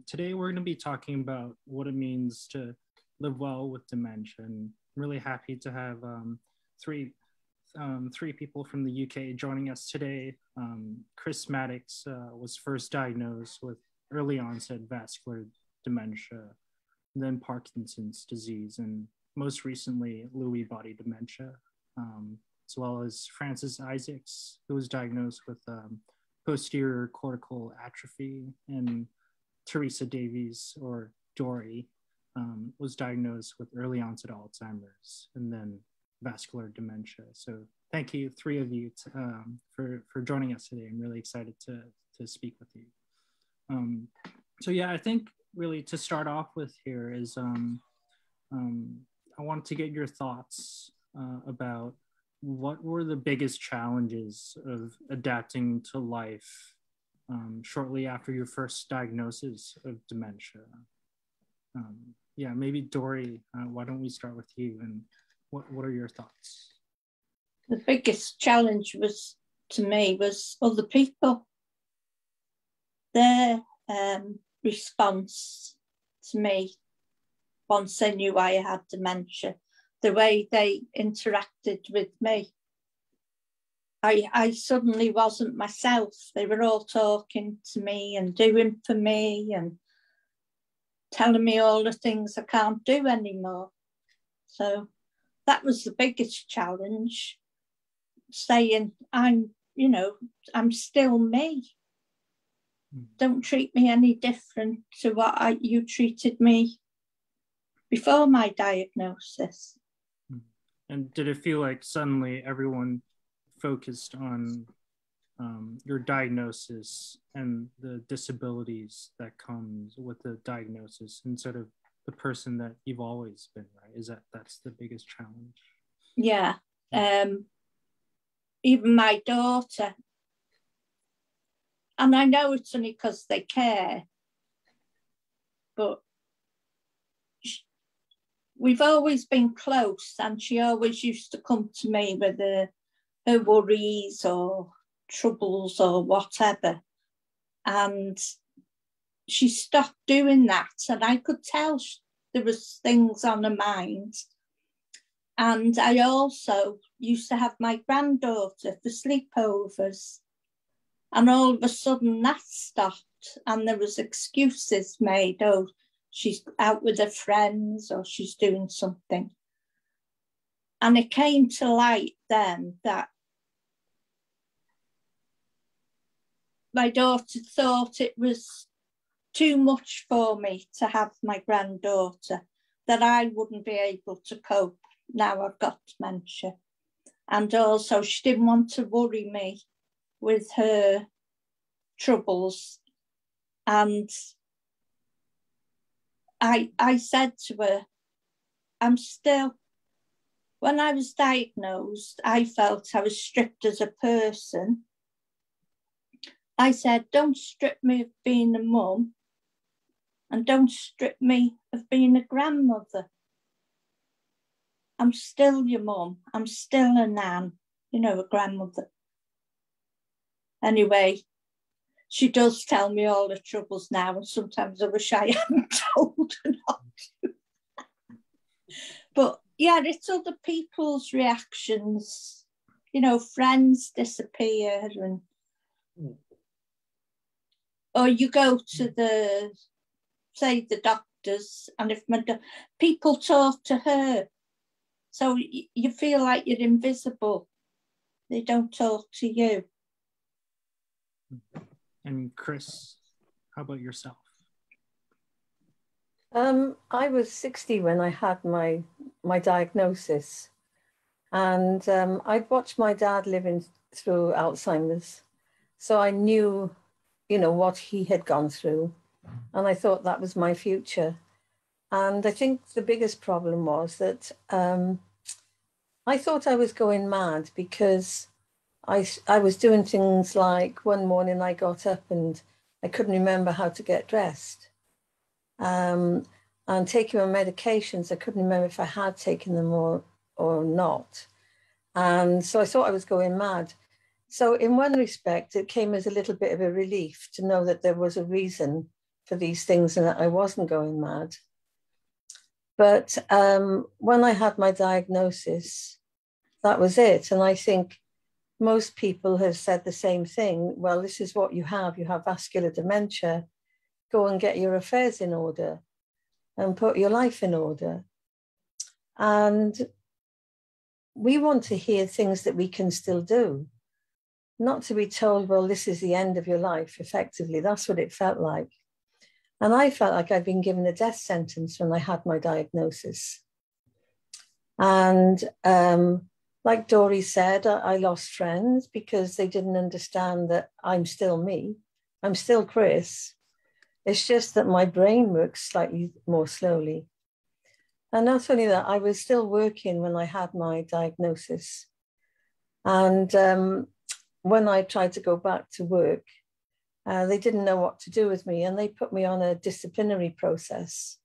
Today we're going to be talking about what it means to live well with dementia. And I'm really happy to have three people from the UK joining us today. Chris Maddocks was first diagnosed with early onset vascular dementia, then Parkinson's disease, and most recently Lewy body dementia, as well as Francis Isaacs, who was diagnosed with posterior cortical atrophy, and Teresa Davies, or Dory, was diagnosed with early onset Alzheimer's and then vascular dementia. So thank you, three of you, for joining us today. I'm really excited to speak with you. So yeah, I think really to start off with here is I wanted to get your thoughts about what were the biggest challenges of adapting to life shortly after your first diagnosis of dementia. Yeah, maybe Dory, why don't we start with you, and what are your thoughts? The biggest challenge to me was other people. Their response to me once they knew I had dementia, the way they interacted with me. I suddenly wasn't myself. They were all talking to me and doing for me and telling me all the things I can't do anymore. So that was the biggest challenge, saying I'm still me. Don't treat me any different to what you treated me before my diagnosis. And did it feel like suddenly everyone focused on your diagnosis and the disabilities that comes with the diagnosis instead of the person that you've always been, right? That's the biggest challenge? Yeah. Even my daughter, and I know it's only because they care, but we've always been close, and she always used to come to me with her worries or troubles or whatever. And she stopped doing that, and I could tell there was things on her mind. And I also used to have my granddaughter for sleepovers, and all of a sudden that stopped, and there was excuses made. Oh, she's out with her friends or she's doing something. And it came to light then that my daughter thought it was too much for me to have my granddaughter, that I wouldn't be able to cope now I've got dementia. And also she didn't want to worry me with her troubles. And I said to her, when I was diagnosed, I felt I was stripped as a person. I said, don't strip me of being a mum, and don't strip me of being a grandmother. I'm still your mum. I'm still a nan, a grandmother. Anyway, she does tell me all the troubles now, and sometimes I wish I hadn't told her not to. But yeah, it's other people's reactions. Friends disappear, or you go to the doctors, and if people talk to her, so you feel like you're invisible. They don't talk to you. And Chris, how about yourself? I was 60 when I had my diagnosis, and I'd watched my dad living through Alzheimer's, so I knew, what he had gone through, and I thought that was my future. And I think the biggest problem was that I thought I was going mad, because I was doing things like one morning I got up and I couldn't remember how to get dressed. And taking my medications, I couldn't remember if I had taken them or not. And so I thought I was going mad. So in one respect, it came as a little bit of a relief to know that there was a reason for these things and that I wasn't going mad. But when I had my diagnosis, that was it. And I think most people have said the same thing. Well, this is what you have. You have vascular dementia. Go and get your affairs in order and put your life in order. And we want to hear things that we can still do, not to be told, well, this is the end of your life, effectively. That's what it felt like. And I felt like I'd been given a death sentence when I had my diagnosis. And like Dory said, I lost friends because they didn't understand that I'm still me. I'm still Chris. It's just that my brain works slightly more slowly. And not only that, I was still working when I had my diagnosis. And when I tried to go back to work, they didn't know what to do with me, and they put me on a disciplinary process,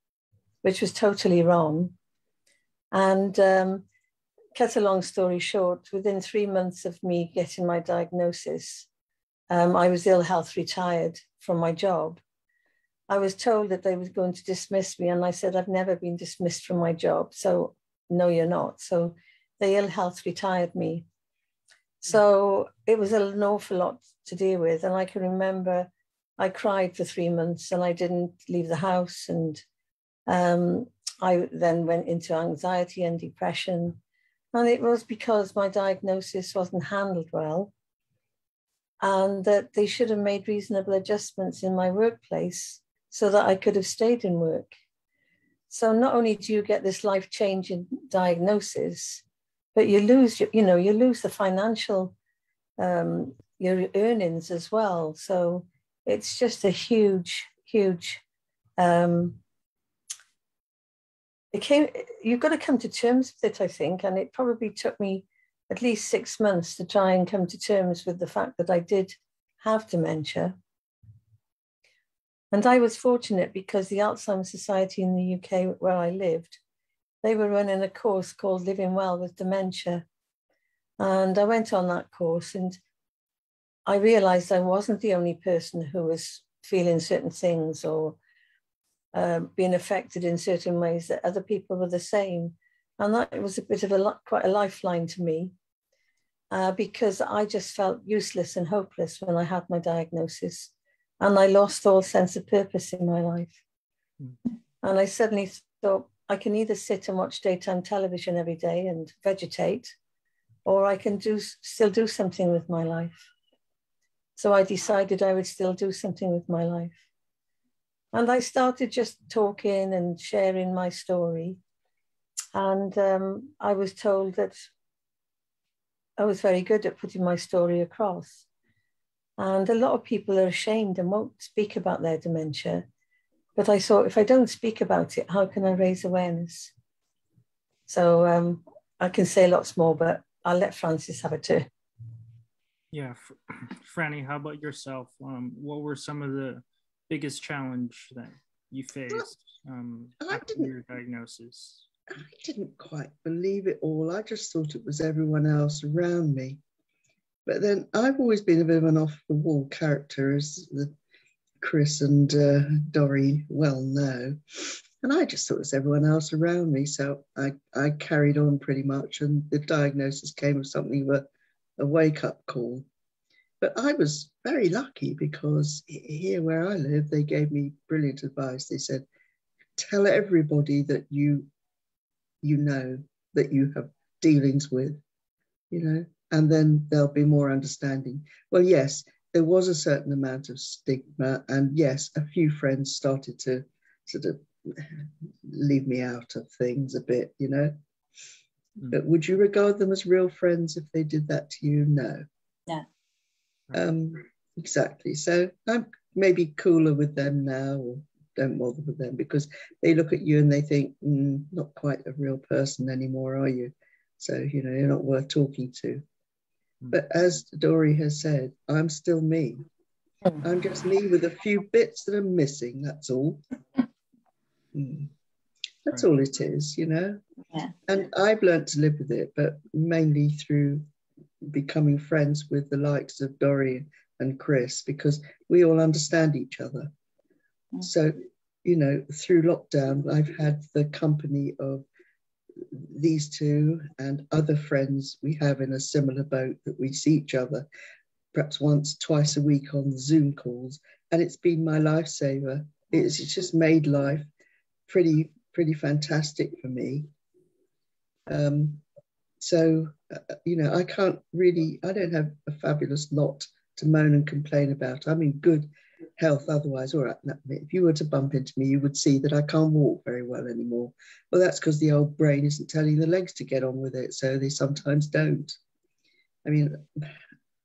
which was totally wrong. And cut a long story short, within 3 months of me getting my diagnosis, I was ill health retired from my job. I was told that they were going to dismiss me, and I said, I've never been dismissed from my job. So no, you're not. So they ill health retired me. So it was an awful lot to deal with. And I can remember I cried for 3 months and I didn't leave the house. And I then went into anxiety and depression. And it was because my diagnosis wasn't handled well, and that they should have made reasonable adjustments in my workplace so that I could have stayed in work. So not only do you get this life-changing diagnosis, but you lose, you lose the financial, your earnings as well. So it's just a huge, huge, you've got to come to terms with it, I think. And it probably took me at least 6 months to try and come to terms with the fact that I did have dementia. And I was fortunate because the Alzheimer's Society in the UK where I lived, they were running a course called Living Well with Dementia. And I went on that course and I realized I wasn't the only person who was feeling certain things or being affected in certain ways, that other people were the same. And that was a bit of quite a lifeline to me because I just felt useless and hopeless when I had my diagnosis. And I lost all sense of purpose in my life. Mm. And I suddenly thought, I can either sit and watch daytime television every day and vegetate, or I can still do something with my life. So I decided I would still do something with my life. And I started just talking and sharing my story. And I was told that I was very good at putting my story across. And a lot of people are ashamed and won't speak about their dementia. But I thought, if I don't speak about it, how can I raise awareness? So I can say lots more, but I'll let Francis have a turn. Yeah, Franny, how about yourself? What were some of the biggest challenge that you faced after your diagnosis? I didn't quite believe it all. I just thought it was everyone else around me. But then I've always been a bit of an off-the-wall character, as Chris and Doreen well know. And I just thought it was everyone else around me. So I carried on pretty much. And the diagnosis came as something of a wake-up call. But I was very lucky because here where I live, they gave me brilliant advice. They said, tell everybody that you know, that you have dealings with, and then there'll be more understanding. Well, yes, there was a certain amount of stigma, and yes, a few friends started to sort of leave me out of things a bit, But would you regard them as real friends if they did that to you? No. No. Exactly. So I'm maybe cooler with them now, or don't bother with them, because they look at you and they think, not quite a real person anymore, are you? So, you're not worth talking to. But as Dory has said, I'm still me. I'm just me with a few bits that are missing, that's all. That's all it is, Yeah. And I've learned to live with it, but mainly through becoming friends with the likes of Dory and Chris, because we all understand each other. So, you know, through lockdown, I've had the company of these two and other friends we have in a similar boat, that we see each other perhaps once, twice a week on Zoom calls. And it's been my lifesaver. It's just made life pretty fantastic for me. So, you know, I don't have a fabulous lot to moan and complain about. I'm in good health otherwise. All right, if you were to bump into me, you would see that I can't walk very well anymore. Well, that's because the old brain isn't telling the legs to get on with it, so they sometimes don't. I mean,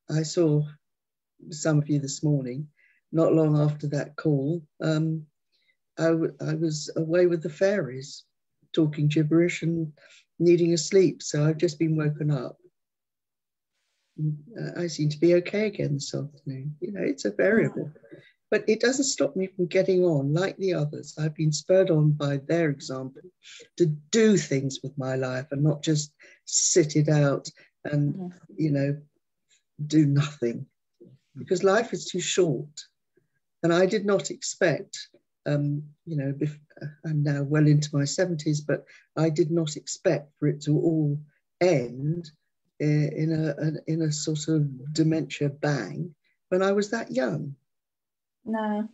I saw some of you this morning, not long after that call. I was away with the fairies, talking gibberish and needing a sleep. So I've just been woken up. I seem to be okay again this afternoon. You know, it's a variable, but it doesn't stop me from getting on like the others. I've been spurred on by their example to do things with my life and not just sit it out and, you know, do nothing, because life is too short. And I did not expect, you know, I'm now well into my 70s, but I did not expect for it to all end in a sort of dementia bang when I was that young. No.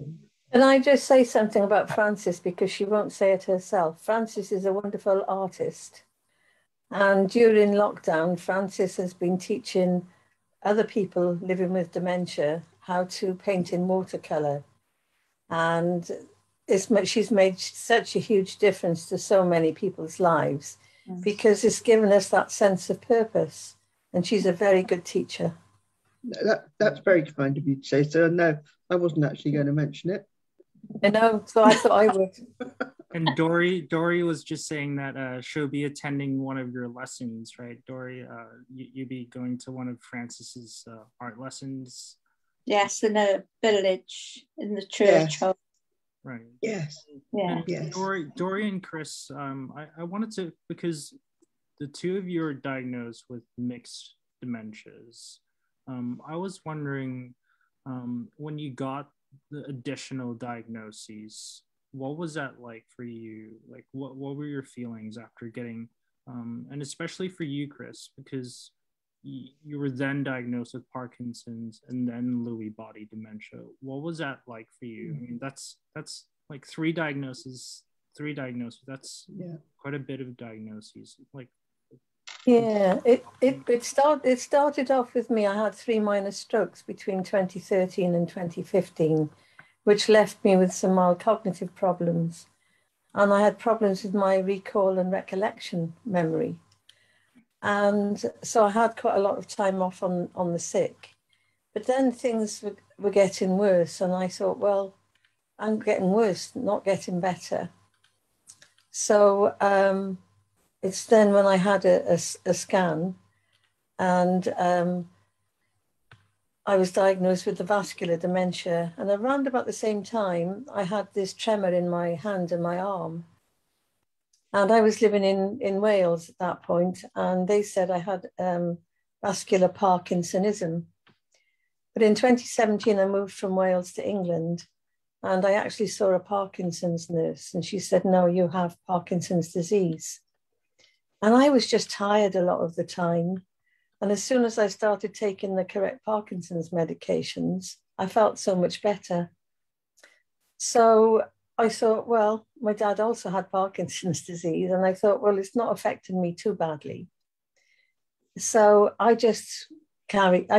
Can I just say something about Frances, because she won't say it herself? Frances is a wonderful artist. And during lockdown, Frances has been teaching other people living with dementia how to paint in watercolour. And she's made such a huge difference to so many people's lives, because it's given us that sense of purpose. And she's a very good teacher. That's very kind of you to say so. No, I wasn't actually going to mention it. I know, so I thought I would. And Dory was just saying that she'll be attending one of your lessons, right, Dory? You'll be going to one of Frances's art lessons. Yes, in a village in the church. Yes. Right. Yes. Yeah. Yes. Dory and Chris, I wanted to, because the two of you are diagnosed with mixed dementias. I was wondering, when you got the additional diagnoses, what was that like for you? Like, what were your feelings after getting, and especially for you, Chris, because you were then diagnosed with Parkinson's and then Lewy body dementia. What was that like for you? I mean, that's like three diagnoses. That's quite a bit of diagnoses. Like, yeah, it started off with me. I had 3 minor strokes between 2013 and 2015, which left me with some mild cognitive problems. And I had problems with my recall and recollection memory. And so I had quite a lot of time off on the sick. But then things were getting worse. And I thought, well, I'm getting worse, not getting better. So it's then when I had a scan, and I was diagnosed with the vascular dementia. And around about the same time, I had this tremor in my hand and my arm. And I was living in Wales at that point, and they said I had vascular Parkinsonism. But in 2017, I moved from Wales to England, and I actually saw a Parkinson's nurse, and she said, no, you have Parkinson's disease. And I was just tired a lot of the time. And as soon as I started taking the correct Parkinson's medications, I felt so much better. So I thought, well, my dad also had Parkinson's disease. And I thought, well, it's not affecting me too badly. So I just carried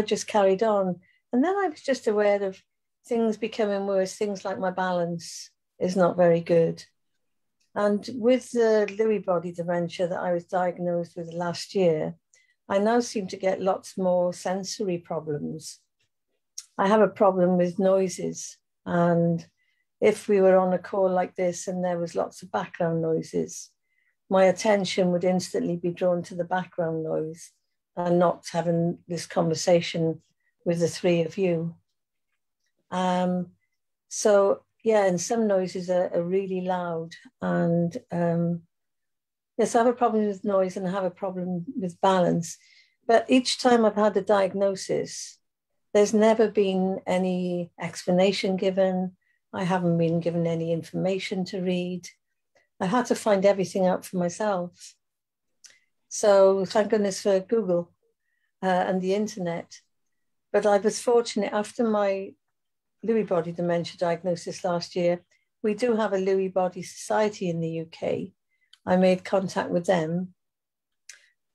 on. And then I was just aware of things becoming worse, things like my balance is not very good. And with the Lewy body dementia that I was diagnosed with last year, I now seem to get lots more sensory problems. I have a problem with noises. And if we were on a call like this and there was lots of background noises, my attention would instantly be drawn to the background noise and not having this conversation with the three of you. So yeah, and some noises are really loud. And yes, I have a problem with noise and I have a problem with balance. But each time I've had a diagnosis, there's never been any explanation given. I haven't been given any information to read. I had to find everything out for myself. So thank goodness for Google and the internet. But I was fortunate after my Lewy body dementia diagnosis last year. We do have a Lewy body society in the UK. I made contact with them.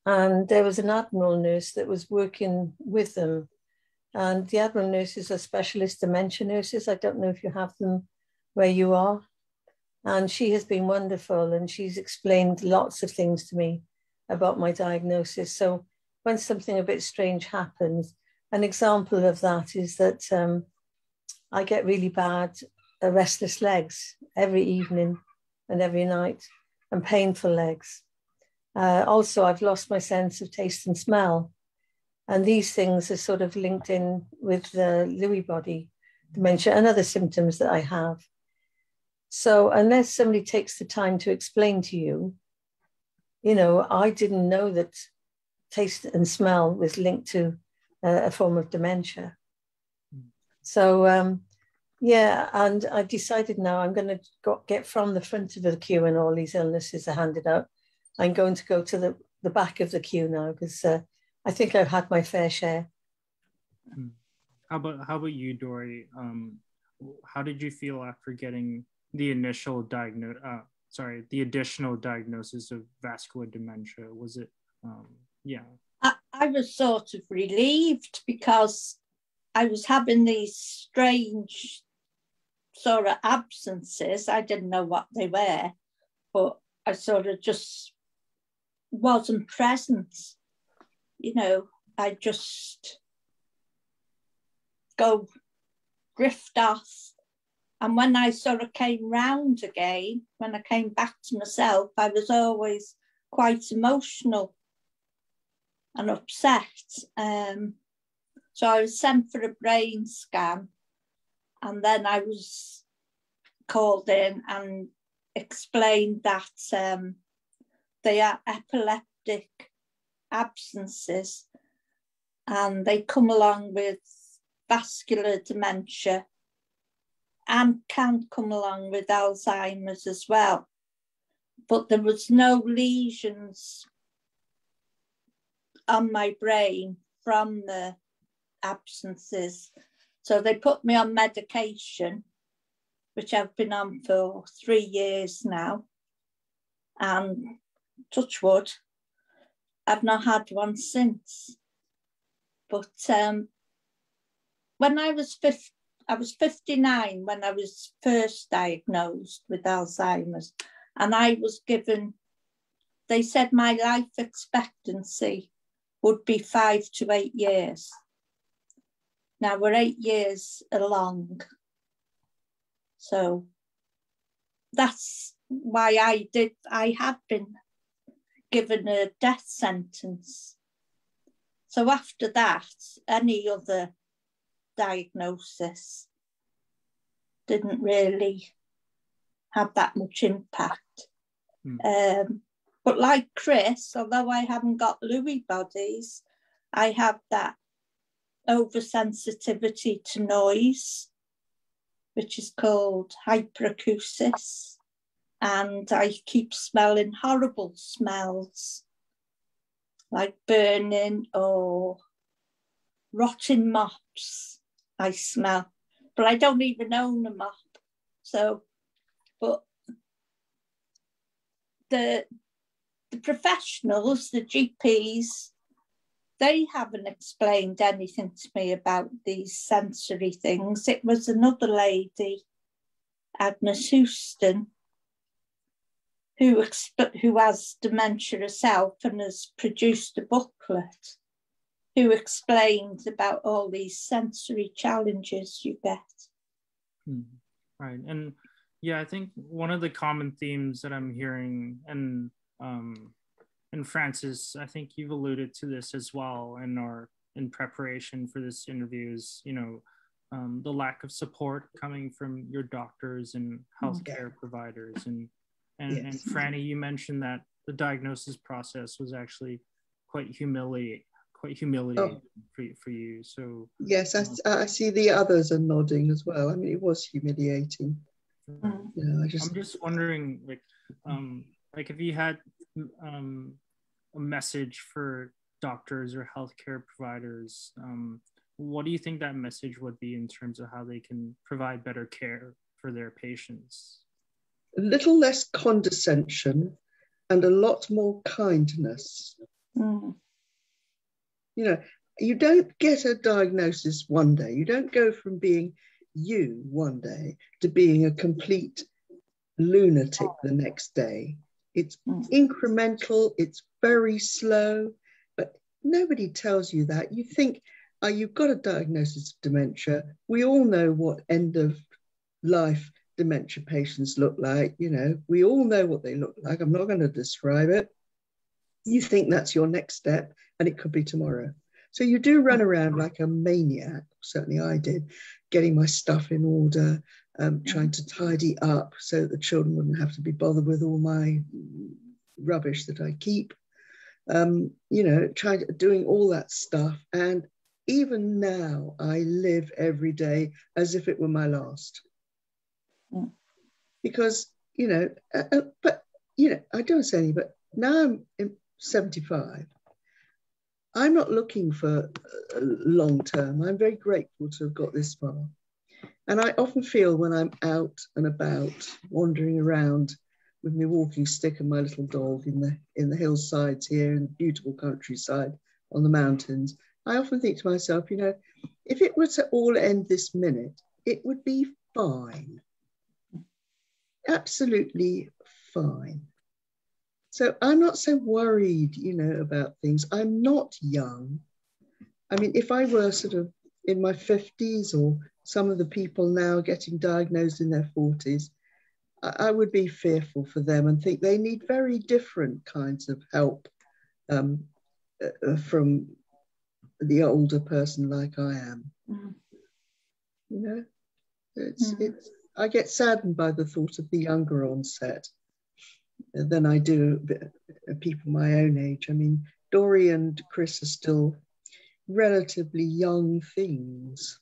And there was an Admiral nurse that was working with them. And the Admiral nurses are specialist dementia nurses. I don't know if you have them where you are. And she has been wonderful, and she's explained lots of things to me about my diagnosis. So when something a bit strange happens, an example of that is that I get really bad restless legs every evening and every night, and painful legs. Also, I've lost my sense of taste and smell. And these things are sort of linked in with the Lewy body dementia and other symptoms that I have. So unless somebody takes the time to explain to you, you know, I didn't know that taste and smell was linked to a form of dementia. So, yeah, and I've decided now I'm going to get from the front of the queue when all these illnesses are handed out. I'm going to go to the back of the queue now, because I think I've had my fair share. How about you, Dory? How did you feel after getting the additional diagnosis of vascular dementia? Was it, yeah? I was sort of relieved, because I was having these strange sort of absences. I didn't know what they were, but I sort of just wasn't present. You know, I just go drift off. And when I sort of came round again, when I came back to myself, I was always quite emotional and upset. So I was sent for a brain scan, and then I was called in and explained that they are epileptic absences, and they come along with vascular dementia and can come along with Alzheimer's as well. But there was no lesions on my brain from the absences. So they put me on medication, which I've been on for 3 years now. And touch wood, I've not had one since. But when I was 59 when I was first diagnosed with Alzheimer's, and I was given, they said my life expectancy would be 5 to 8 years. Now we're 8 years along. So that's why I have been given a death sentence. So after that, any other diagnosis didn't really have that much impact. But like Chris, although I haven't got Lewy bodies, I have that oversensitivity to noise, which is called hyperacusis. And I keep smelling horrible smells, like burning or rotting mops. I smell, but I don't even own a mop. So, but the professionals, the GPs, they haven't explained anything to me about these sensory things. It was another lady, Agnes Houston, who has dementia herself and has produced a booklet, who explained about all these sensory challenges you get. Right. And yeah, I think one of the common themes that I'm hearing, and Francis, I think you've alluded to this as well in preparation for this interview, is, you know, the lack of support coming from your doctors and healthcare providers. And Franny, you mentioned that the diagnosis process was actually quite quite humiliating for you. So yes, I see the others are nodding as well. I mean, it was humiliating. I'm just wondering, like if you had a message for doctors or healthcare providers, what do you think that message would be in terms of how they can provide better care for their patients? A little less condescension and a lot more kindness. You know, you don't get a diagnosis one day. You don't go from being you one day to being a complete lunatic the next day. It's incremental, it's very slow, but nobody tells you that. You think, oh, you've got a diagnosis of dementia. We all know what end of life dementia patients look like. You know, we all know what they look like. I'm not going to describe it. You think that's your next step, and it could be tomorrow. So you do run around like a maniac, certainly I did, getting my stuff in order, trying to tidy up so that the children wouldn't have to be bothered with all my rubbish that I keep, you know, doing all that stuff. And even now, I live every day as if it were my last. Because, you know, but, you know, I don't say anything, but now I'm 75. I'm not looking for long term. I'm very grateful to have got this far. And I often feel when I'm out and about, wandering around with my walking stick and my little dog in the hillsides here, in the beautiful countryside on the mountains, I often think to myself, you know, if it were to all end this minute, it would be fine. Absolutely fine. So I'm not so worried, you know, about things. I'm not young. I mean, if I were sort of in my 50s, or some of the people now getting diagnosed in their 40s, I would be fearful for them and think they need very different kinds of help from the older person like I am. You know, it's I get saddened by the thought of the younger onset than I do people my own age. I mean, Dory and Chris are still relatively young things.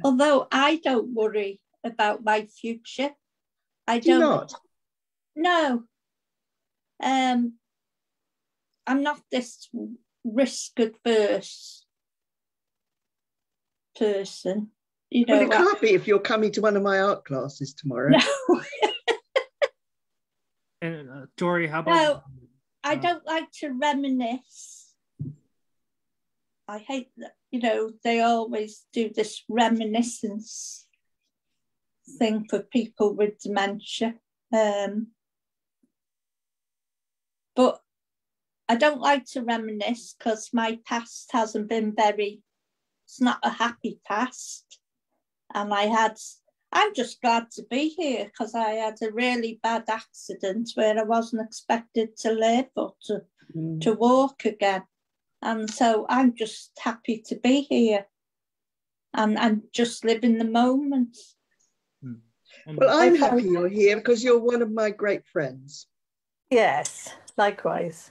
Although I don't worry about my future. I Do you don't. not? No. I'm not this risk-averse person. You know, well, it can't be if you're coming to one of my art classes tomorrow. No. And Dory, how about? No, I don't like to reminisce. I hate that, you know, they always do this reminiscence thing for people with dementia. But I don't like to reminisce because my past hasn't been it's not a happy past. And I'm just glad to be here because I had a really bad accident where I wasn't expected to live or to walk again. And so I'm just happy to be here and just live in the moment. Well, I'm happy you're here because you're one of my great friends. Yes, likewise.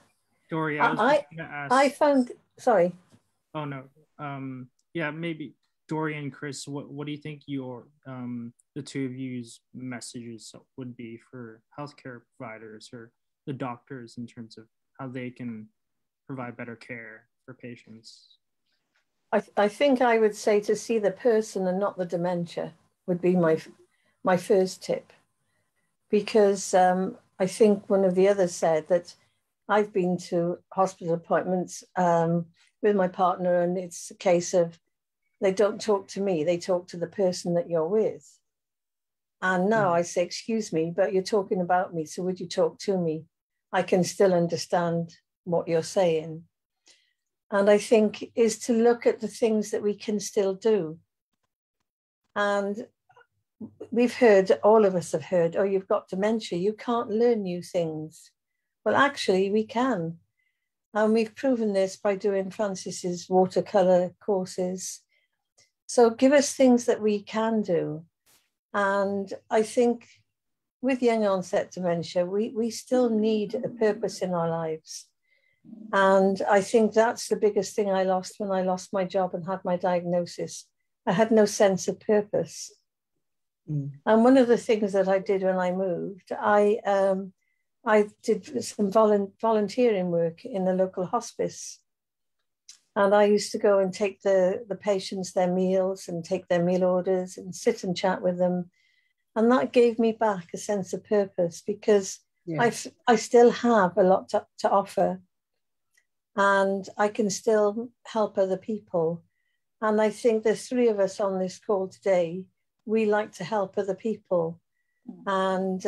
Dory, I was going to ask. I found, sorry. Oh, no. Yeah, maybe Dory and Chris, what do you think the two of you's messages would be for healthcare providers or the doctors in terms of how they can provide better care for patients? I think I would say to see the person and not the dementia would be my first tip, because I think one of the others said that I've been to hospital appointments with my partner, and it's a case of they don't talk to me, they talk to the person that you're with. And now I say, excuse me, but you're talking about me, so would you talk to me? I can still understand what you're saying. And I think is to look at the things that we can still do. And we've heard, all of us have heard, oh, you've got dementia, you can't learn new things. Well, actually, we can. And we've proven this by doing Francis's watercolour courses. So give us things that we can do. And I think with young onset dementia, we still need a purpose in our lives. And I think that's the biggest thing I lost when I lost my job and had my diagnosis. I had no sense of purpose. And one of the things that I did when I moved, I did some volunteering work in the local hospice. And I used to go and take the patients their meals and take their meal orders and sit and chat with them. And that gave me back a sense of purpose, because I still have a lot to offer, and I can still help other people. And I think the three of us on this call today, we like to help other people. And,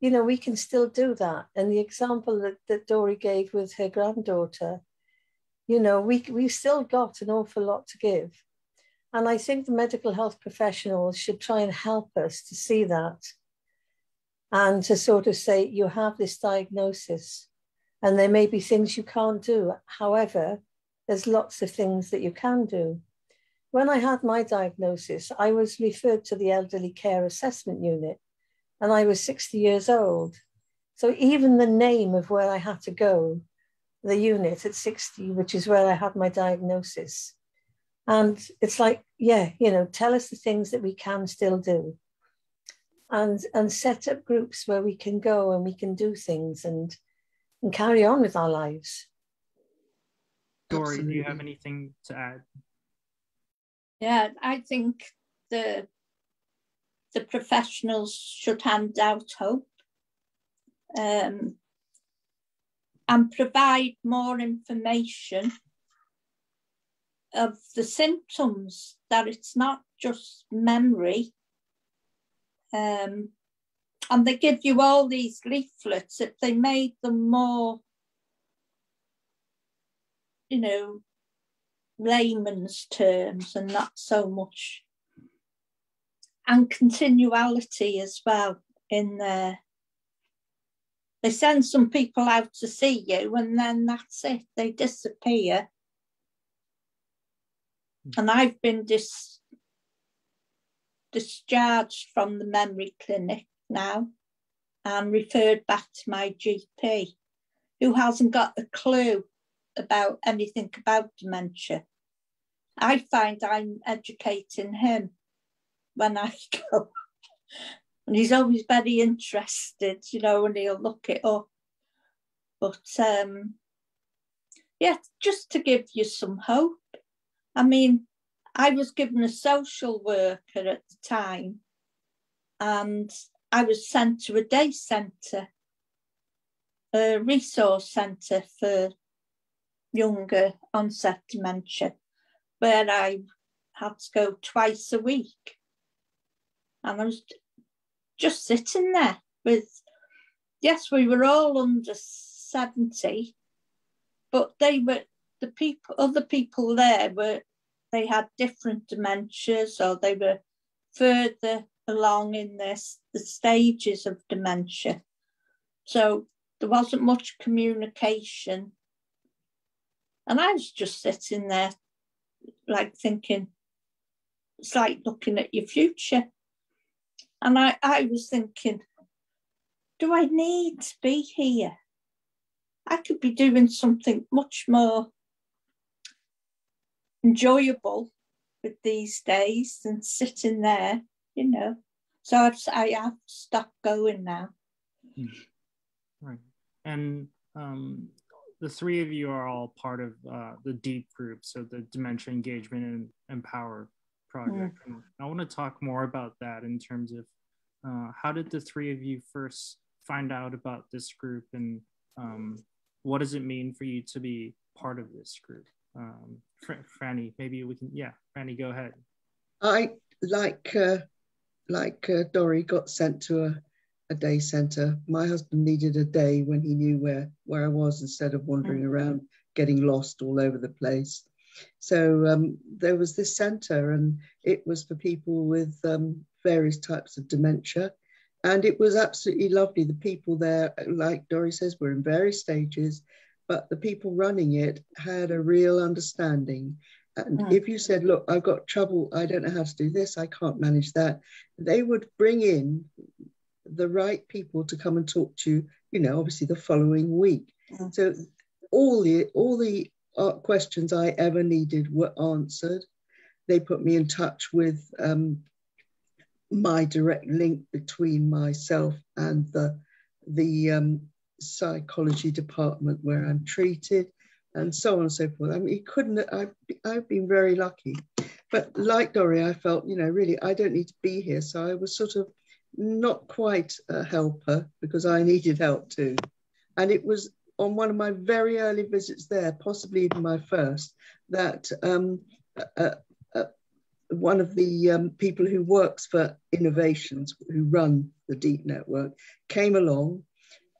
you know, we can still do that. And the example that Dory gave with her granddaughter, you know, we've still got an awful lot to give. And I think the medical health professionals should try and help us to see that, and to sort of say, you have this diagnosis and there may be things you can't do. However, there's lots of things that you can do. When I had my diagnosis, I was referred to the Elderly Care Assessment Unit, and I was 60 years old. So even the name of where I had to go, the unit at 60, which is where I had my diagnosis. And it's like, yeah, you know, tell us the things that we can still do, and set up groups where we can go and we can do things and carry on with our lives. Dory, do you have anything to add? Yeah, I think the professionals should hand out hope, and provide more information of the symptoms, that it's not just memory. And they give you all these leaflets. If they made them more, you know, layman's terms and not so much, and continuality as well in there. They send some people out to see you and then that's it, they disappear. And I've been discharged from the memory clinic now and referred back to my GP, who hasn't got a clue about anything about dementia. I find I'm educating him when I go. And he's always very interested, you know, and he'll look it up. But yeah, just to give you some hope. I mean, I was given a social worker at the time, and I was sent to a day centre, a resource centre for younger onset dementia, where I had to go twice a week. And I was just sitting there with, yes, we were all under 70, but they were, other people there they had different dementias, or they were further along in the stages of dementia. So there wasn't much communication. And I was just sitting there, like thinking, it's like looking at your future. And I was thinking, do I need to be here? I could be doing something much more enjoyable with these days than sitting there, you know. So I have stopped going now. Right. And the three of you are all part of the DEEP group, so the Dementia Engagement and Empower project. And I want to talk more about that in terms of how did the three of you first find out about this group, and what does it mean for you to be part of this group? Franny, maybe we can, Franny, go ahead. I, like Dory, got sent to a day centre. My husband needed a day when he knew where I was, instead of wandering around getting lost all over the place. So there was this centre, and it was for people with various types of dementia. And it was absolutely lovely. The people there, like Dory says, were in various stages, but the people running it had a real understanding. And if you said, look, I've got trouble, I don't know how to do this, I can't manage that, they would bring in the right people to come and talk to you, you know, obviously the following week. So all the questions I ever needed were answered. They put me in touch with my direct link between myself and the psychology department where I'm treated, and so on and so forth. I mean, I've been very lucky. But like Dory, I felt, really, I don't need to be here. So I was sort of not quite a helper because I needed help too. And it was on one of my very early visits there, possibly even my first, that one of the people who works for Innovations, who run the Deep Network, came along,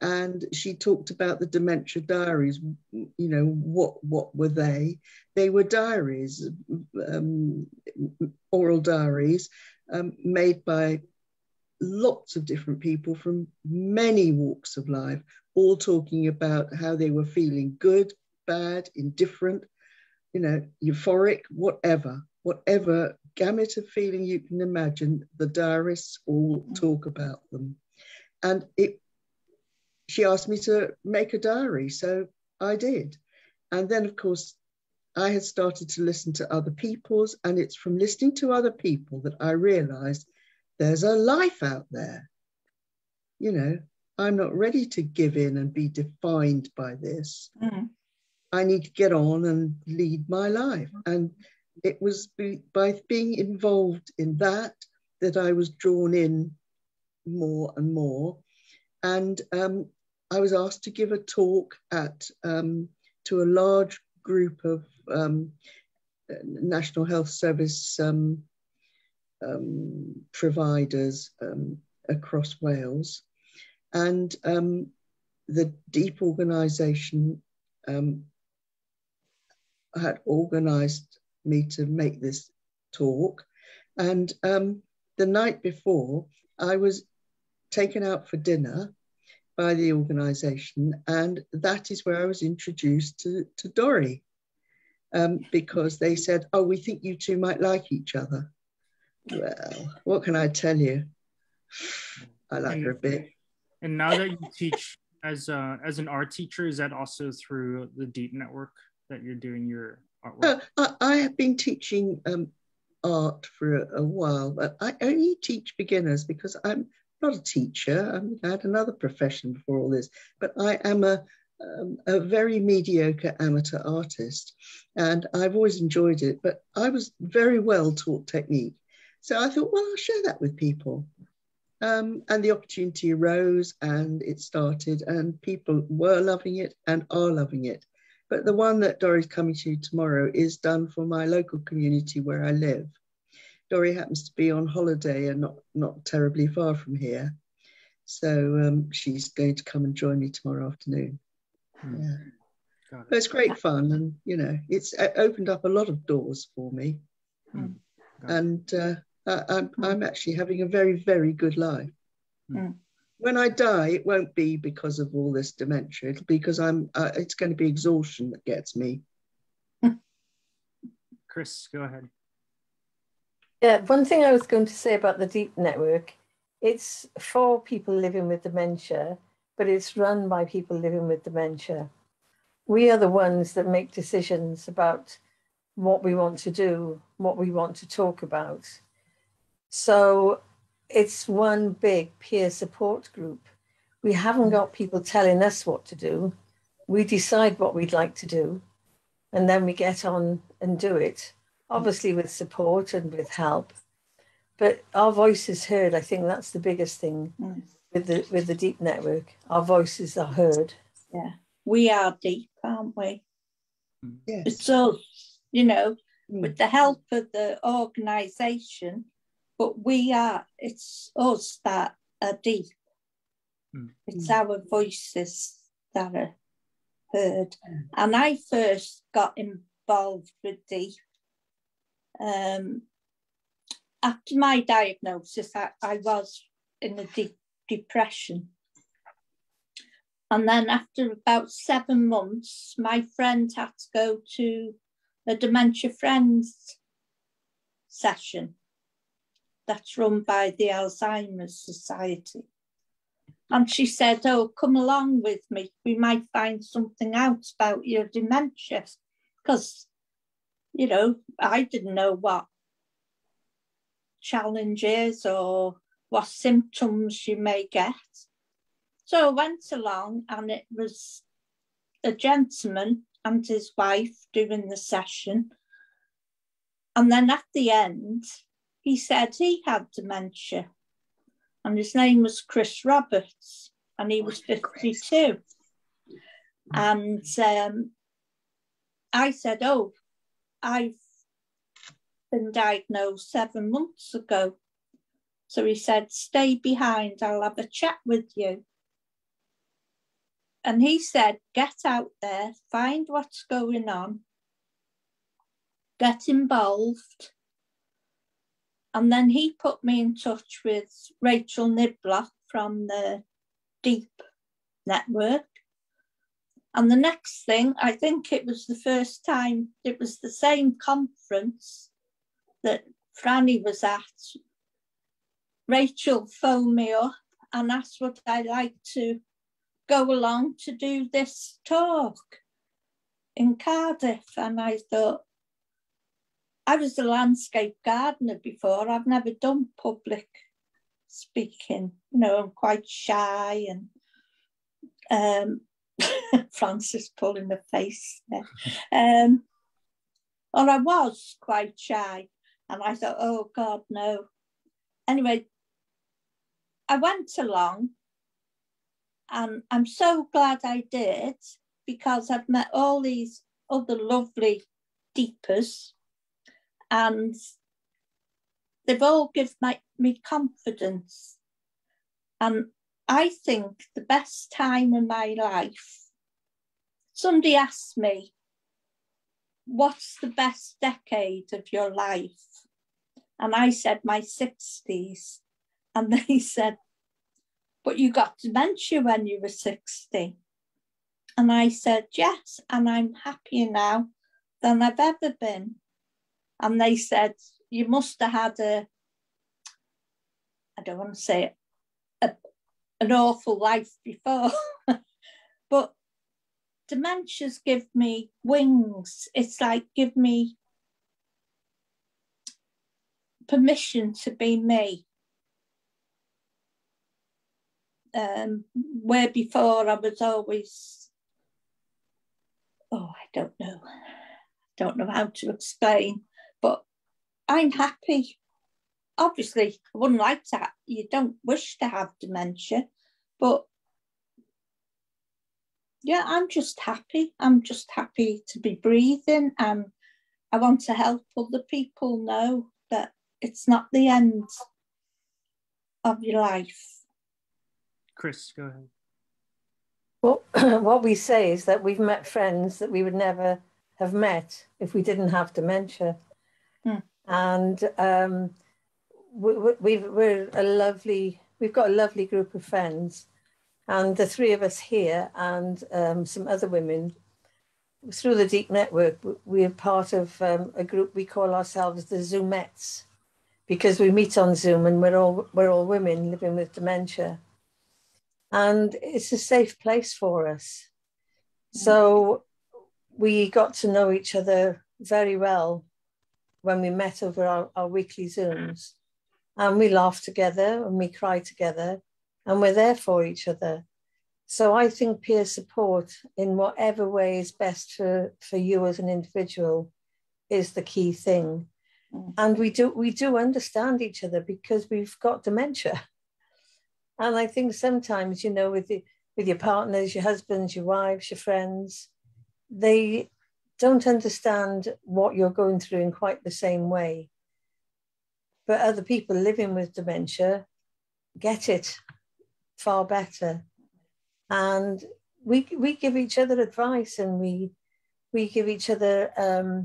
and she talked about the Dementia Diaries. What were they? They were diaries, oral diaries, made by lots of different people from many walks of life, all talking about how they were feeling: good, bad, indifferent, euphoric, whatever gamut of feeling you can imagine. The diarists all talk about them. And she asked me to make a diary, so I did. And then, of course, I had started to listen to other people's, and it's from listening to other people that I realized there's a life out there. I'm not ready to give in and be defined by this. I need to get on and lead my life. And it was by being involved in that I was drawn in more and more. And I was asked to give a talk to a large group of National Health Service providers across Wales. And the Deep organisation had organised me to make this talk. And the night before, I was taken out for dinner by the organisation, and that is where I was introduced to Dory, because they said, "Oh, we think you two might like each other." Well, what can I tell you? I like her a bit. And now that you teach as an art teacher, is that also through the Deep Network that you're doing your artwork? I have been teaching art for a while, but I only teach beginners because I'm not a teacher. I had another profession before all this, but I am a very mediocre amateur artist, and I've always enjoyed it. But I was very well taught technique, so I thought, well, I'll share that with people. And the opportunity arose, and it started, and people were loving it and are loving it. But the one that Dory's coming to tomorrow is done for my local community where I live. Dory happens to be on holiday and not terribly far from here. So she's going to come and join me tomorrow afternoon. Yeah. But it's great fun, and it's opened up a lot of doors for me. And I'm actually having a very, very good life. When I die, it won't be because of all this dementia. It'll be because it's going to be exhaustion that gets me. Chris, go ahead. Yeah, one thing I was going to say about the Deep Network, it's for people living with dementia, but it's run by people living with dementia. We are the ones that make decisions about what we want to do, what we want to talk about. So it's one big peer support group. We haven't got people telling us what to do. We decide what we'd like to do, and then we get on and do it, obviously with support and with help. But our voice is heard. I think that's the biggest thing with the Deep Network. Our voices are heard. Yeah, we are deep, aren't we? Yes. It's us, with the help of the organisation, but it's us that are deep. It's our voices that are heard. And I first got involved with Deep after my diagnosis. I was in a deep depression. And then after about 7 months, my friend had to go to a Dementia Friends session that's run by the Alzheimer's Society. And she said, oh, come along with me. We might find something out about your dementia. Because, you know, I didn't know what challenges or what symptoms you may get. So I went along, and it was a gentleman and his wife doing the session. And then at the end, he said he had dementia. And his name was Chris Roberts, and he was 52. And I said, oh, I've been diagnosed 7 months ago. So he said, stay behind, I'll have a chat with you. And he said, get out there, find what's going on, get involved. And then he put me in touch with Rachel Niblock from the Deep Network. And the next thing, I think it was the first time, it was the same conference that Franny was at. Rachel phoned me up and asked would I like to go along to do this talk in Cardiff. And I thought, I was a landscape gardener before. I've never done public speaking. You know, I'm quite shy, and Francis pulling the face there. Or I was quite shy, and I thought, oh God, no. Anyway, I went along, and I'm so glad I did, because I've met all these other lovely deepers. And they've all given me confidence. And I think the best time in my life, somebody asked me, what's the best decade of your life? And I said, my 60s. And they said, but you got dementia when you were 60. And I said, yes, and I'm happier now than I've ever been. And they said, you must have had I don't want to say it, an awful life before. But dementias give me wings. It's like give me permission to be me. Where before I was always, I don't know how to explain. But I'm happy. Obviously, I wouldn't like to. You don't wish to have dementia, but yeah, I'm just happy. I'm just happy to be breathing, and I want to help other people know that it's not the end of your life. Chris, go ahead. Well, what we say is that we've met friends that we would never have met if we didn't have dementia. And we've got a lovely group of friends, and the three of us here and some other women through the Deep Network. We're part of a group we call ourselves the Zoomettes, because we meet on Zoom and we're all women living with dementia, and it's a safe place for us. So we got to know each other very well when we met over our weekly Zooms, and we laugh together and we cry together, and we're there for each other. So I think peer support in whatever way is best for you as an individual is the key thing. And we do understand each other because we've got dementia. And I think sometimes, you know, with your partners, your husbands, your wives, your friends, they don't understand what you're going through in quite the same way. But other people living with dementia get it far better. And we give each other advice, and we give each other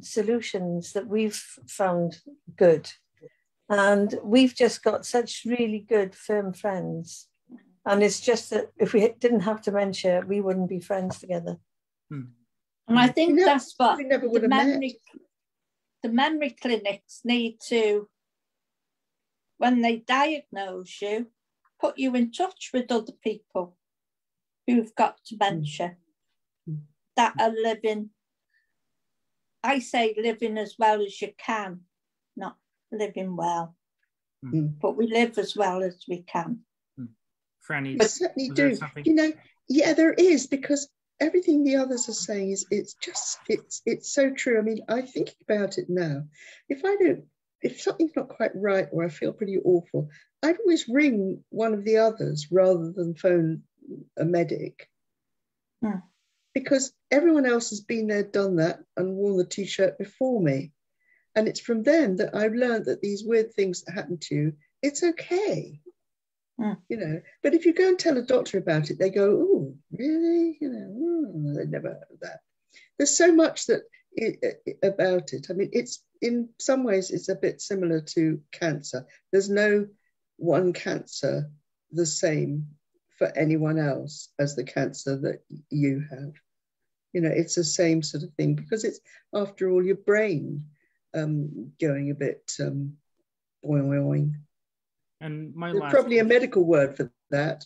solutions that we've found good. And we've just got such really good, firm friends. And it's just that if we didn't have dementia, we wouldn't be friends together. And I think that's what the memory clinics need to, when they diagnose you, put you in touch with other people who've got dementia that are living, I say living as well as you can, not living well, but we live as well as we can. Franny, I certainly do. You know, yeah, there is, because everything the others are saying is, it's so true. I mean, I think about it now. If something's not quite right or I feel pretty awful, I'd always ring one of the others rather than phone a medic. Because everyone else has been there, done that, and worn the t-shirt before me. And it's from them that I've learned that these weird things that happen to you, it's okay. You know, but if you go and tell a doctor about it, they go, "Oh, really?" You know, they've never heard of that. There's so much about it. I mean, it's in some ways it's a bit similar to cancer. There's no one cancer the same for anyone else as the cancer that you have. You know, it's the same sort of thing, because it's, after all, your brain going a bit boing. And my There's last probably a medical word for that.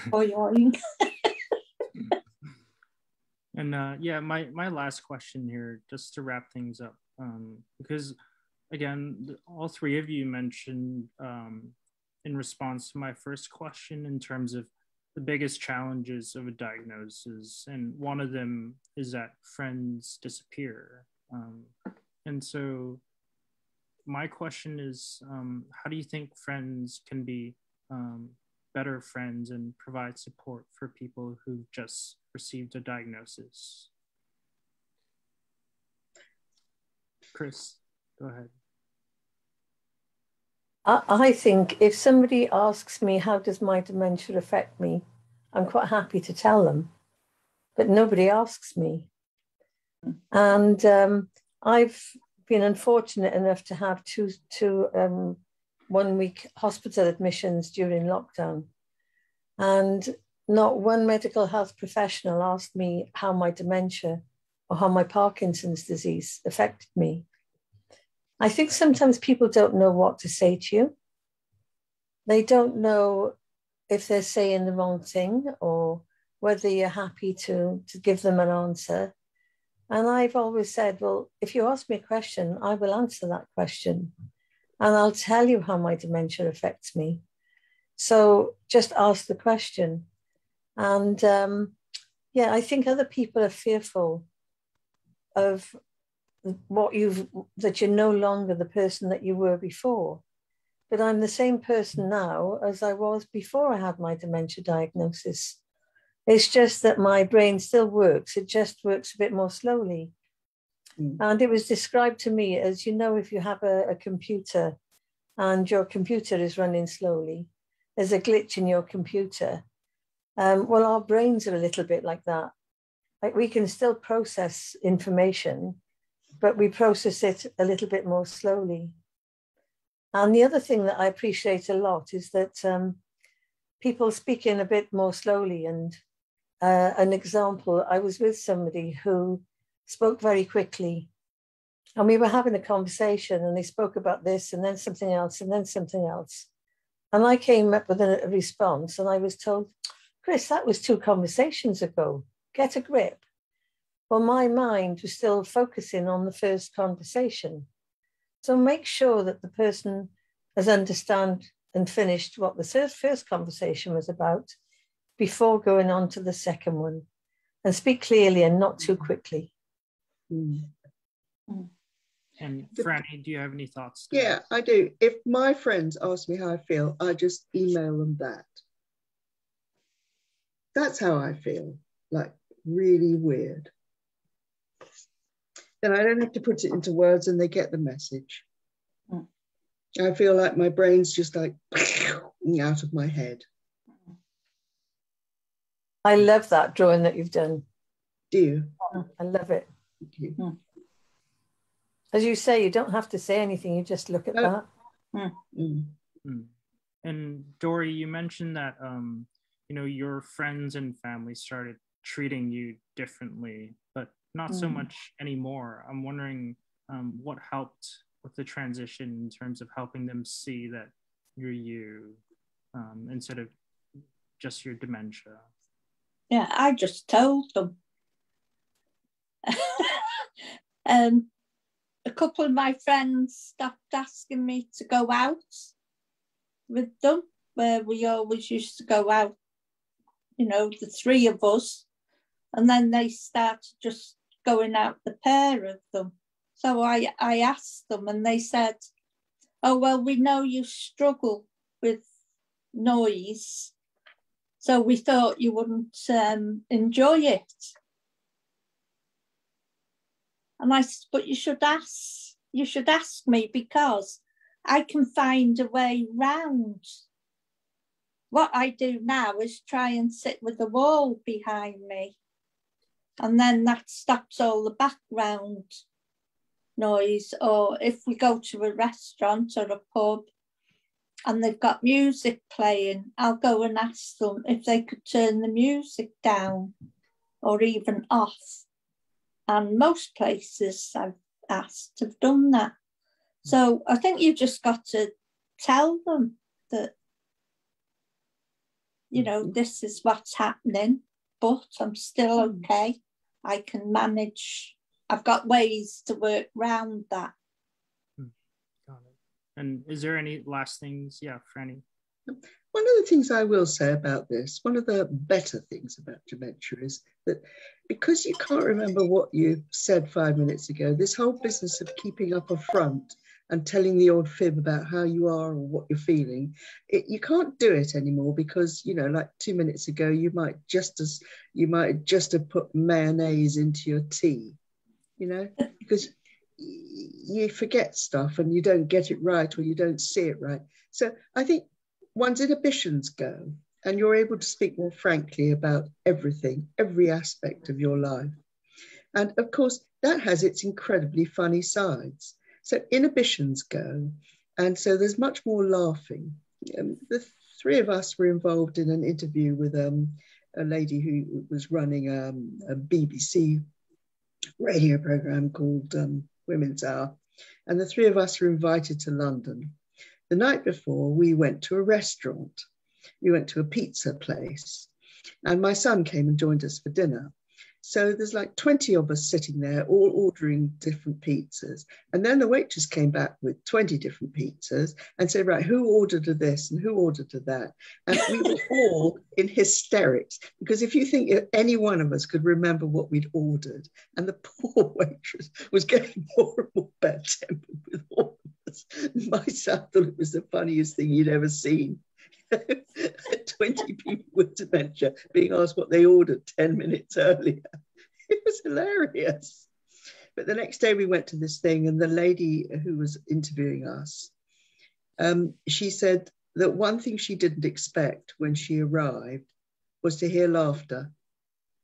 Boing. And yeah, my last question here, just to wrap things up, because again, all three of you mentioned in response to my first question in terms of the biggest challenges of a diagnosis, and one of them is that friends disappear. And so my question is, how do you think friends can be better friends and provide support for people who've just received a diagnosis? Chris, go ahead. I think if somebody asks me, how does my dementia affect me? I'm quite happy to tell them, but nobody asks me. And I've been unfortunate enough to have two 1-week hospital admissions during lockdown. And not one mental health professional asked me how my dementia or how my Parkinson's disease affected me. I think sometimes people don't know what to say to you. They don't know if they're saying the wrong thing or whether you're happy to give them an answer. And I've always said, well, if you ask me a question, I will answer that question. And I'll tell you how my dementia affects me. So just ask the question. And yeah, I think other people are fearful of that you're no longer the person that you were before. But I'm the same person now as I was before I had my dementia diagnosis. It's just that my brain still works. It just works a bit more slowly. And it was described to me as, you know, if you have a computer and your computer is running slowly, there's a glitch in your computer. Well, our brains are a little bit like that. Like, we can still process information, but we process it a little bit more slowly. And the other thing that I appreciate a lot is that people speaking a bit more slowly. And an example, I was with somebody who spoke very quickly, and we were having a conversation, and they spoke about this and then something else and then something else. And I came up with a response, and I was told, Chris, that was 2 conversations ago. Get a grip. Well, my mind was still focusing on the first conversation. So make sure that the person has understood and finished what the first conversation was about before going on to the second one, and speak clearly and not too quickly. And Franny, do you have any thoughts? Yeah, I do. If my friends ask me how I feel, I just email them that. That's how I feel, like really weird. Then I don't have to put it into words and they get the message. I feel like my brain's just like out of my head. I love that drawing that you've done. Do you? I love it. Thank you. As you say, you don't have to say anything, you just look at that. And Dory, you mentioned that you know, your friends and family started treating you differently, but not so much anymore. I'm wondering what helped with the transition in terms of helping them see that you're you. instead of just your dementia? Yeah, I just told them. A couple of my friends stopped asking me to go out with them, where we always used to go out, you know, the three of us. And then they started just going out, the pair of them. So I asked them and they said, oh, well, we know you struggle with noise, so we thought you wouldn't enjoy it. And I said, but you should ask me, because I can find a way round. What I do now is try and sit with the wall behind me. And then that stops all the background noise. Or if we go to a restaurant or a pub and they've got music playing, I'll go and ask them if they could turn the music down or even off. And most places I've asked have done that. So I think you've just got to tell them that, you know, this is what's happening, but I'm still okay. I can manage. I've got ways to work around that. Got it. And is there any last things? Yeah, Franny. One of the things I will say about this, one of the better things about dementia is that because you can't remember what you said 5 minutes ago, this whole business of keeping up a front and telling the old fib about how you are or what you're feeling, you can't do it anymore, because, you know, like 2 minutes ago, you might just have put mayonnaise into your tea, you know, because you forget stuff and you don't get it right or you don't see it right. So I think one's inhibitions go and you're able to speak more frankly about everything, every aspect of your life. And of course, that has its incredibly funny sides. So inhibitions go, and so there's much more laughing. The three of us were involved in an interview with a lady who was running a BBC radio program called Women's Hour, and the three of us were invited to London. The night before, we went to a restaurant. We went to a pizza place, and my son came and joined us for dinner. So there's like 20 of us sitting there, all ordering different pizzas. And then the waitress came back with 20 different pizzas and said, right, who ordered this and who ordered that? And we were all in hysterics, because if you think any one of us could remember what we'd ordered, and the poor waitress was getting more and more bad-tempered with all of us. My son thought it was the funniest thing he'd ever seen. 20 people with dementia being asked what they ordered 10 minutes earlier. It was hilarious. But the next day we went to this thing, and the lady who was interviewing us, she said that one thing she didn't expect when she arrived was to hear laughter.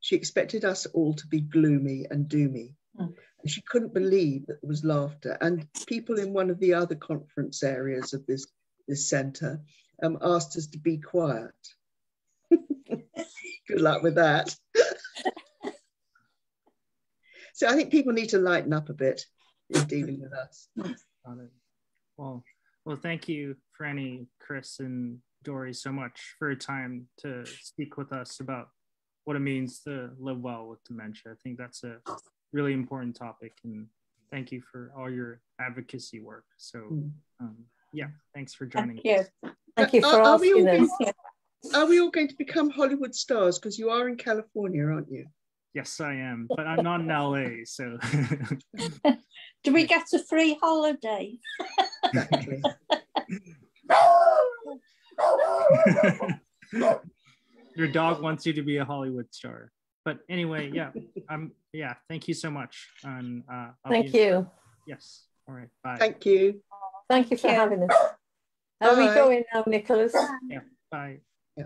She expected us all to be gloomy and doomy. And she couldn't believe that there was laughter. And people in one of the other conference areas of this centre asked us to be quiet. Good luck with that. So I think people need to lighten up a bit in dealing with us. Got it. Well, thank you, Franny, Chris, and Dory, so much for your time to speak with us about what it means to live well with dementia. I think that's a really important topic, and thank you for all your advocacy work. So, yeah, thanks for joining us. Thank you for asking us. Are we all going to become Hollywood stars? Because you are in California, aren't you? Yes, I am, but I'm not in LA, so. Do we get a free holiday? Exactly. Your dog wants you to be a Hollywood star. But anyway, thank you so much. And thank you. Yes. All right. Bye. Thank you. Thank you for having us. Are we going now, Nicholas? Yeah. Bye. Yeah.